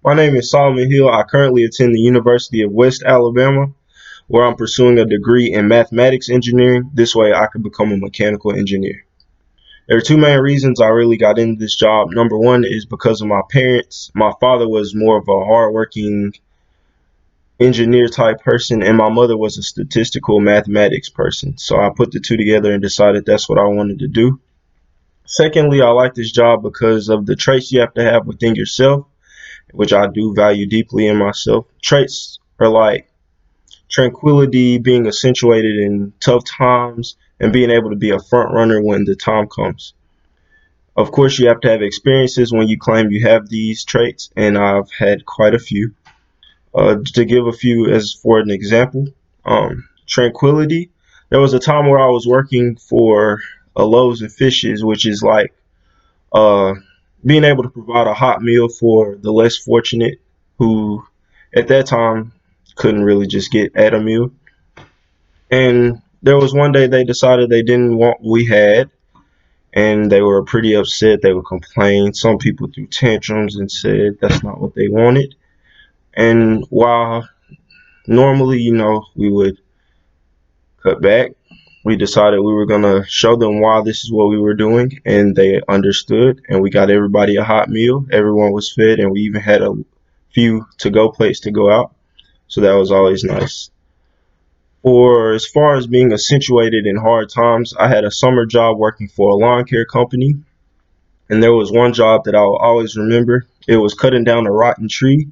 My name is Solomon Hill. I currently attend the University of West Alabama, where I'm pursuing a degree in mathematics engineering. This way I could become a mechanical engineer. There are two main reasons I really got into this job. Number one is because of my parents. My father was more of a hardworking engineer type person, and my mother was a statistical mathematics person. So I put the two together and decided that's what I wanted to do. Secondly, I like this job because of the traits you have to have within yourself, which I do value deeply in myself. Traits are like tranquility, being accentuated in tough times, and being able to be a front runner when the time comes. Of course, you have to have experiences when you claim you have these traits, and I've had quite a few. To give a few as for an example, tranquility. There was a time where I was working for a Loaves and Fishes, which is like uh, being able to provide a hot meal for the less fortunate who at that time couldn't really just get at a meal. And there was one day they decided they didn't want what we had, and they were pretty upset. They would complain. Some people threw tantrums and said that's not what they wanted. And while normally, we would cut back, we decided we were going to show them why this is what we were doing, and they understood, and we got everybody a hot meal. Everyone was fed, and we even had a few to-go plates to go out, so that was always nice. For as far as being accentuated in hard times, I had a summer job working for a lawn care company, and there was one job that I'll always remember. It was cutting down a rotten tree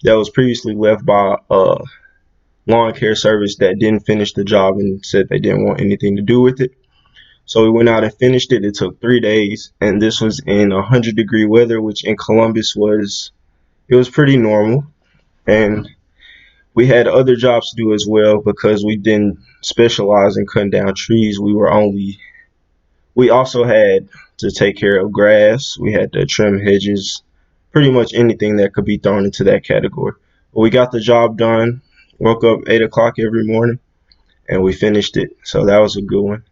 that was previously left by a lawn care service that didn't finish the job and said they didn't want anything to do with it. So we went out and finished it. It took 3 days, and this was in 100-degree weather, which in Columbus was pretty normal. And we had other jobs to do as well because we didn't specialize in cutting down trees. We also had to take care of grass. We had to trim hedges, pretty much anything that could be thrown into that category. But we got the job done. Woke up 8 o'clock every morning, and we finished it. So that was a good one.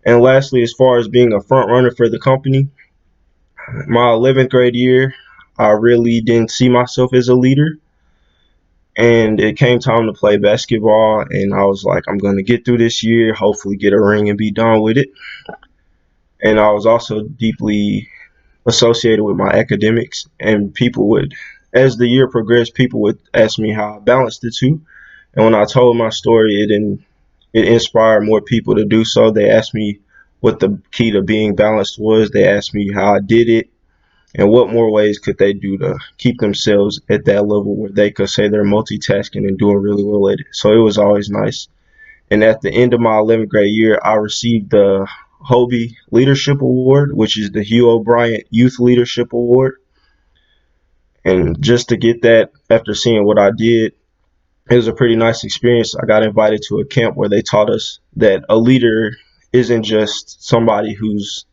And lastly, as far as being a front runner for the company, my 11th grade year, I really didn't see myself as a leader. And it came time to play basketball, and I was like, I'm going to get through this year, hopefully get a ring and be done with it. And I was also deeply associated with my academics, and as the year progressed, people would ask me how I balanced the two. And when I told my story, it inspired more people to do so. They asked me what the key to being balanced was. They asked me how I did it, and what more ways could they do to keep themselves at that level where they could say they're multitasking and doing really well at it. So it was always nice. And at the end of my 11th grade year, I received the Hobie Leadership Award, which is the Hugh O'Bryant Youth Leadership Award. And just to get that after seeing what I did, it was a pretty nice experience. I got invited to a camp where they taught us that a leader isn't just somebody who's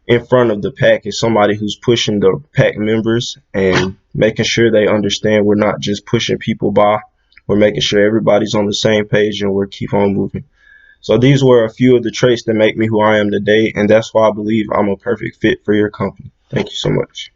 in front of the pack, it's somebody who's pushing the pack members and making sure they understand we're not just pushing people by. We're making sure everybody's on the same page and we're keep on moving. So these were a few of the traits that make me who I am today, and that's why I believe I'm a perfect fit for your company. Thank you so much.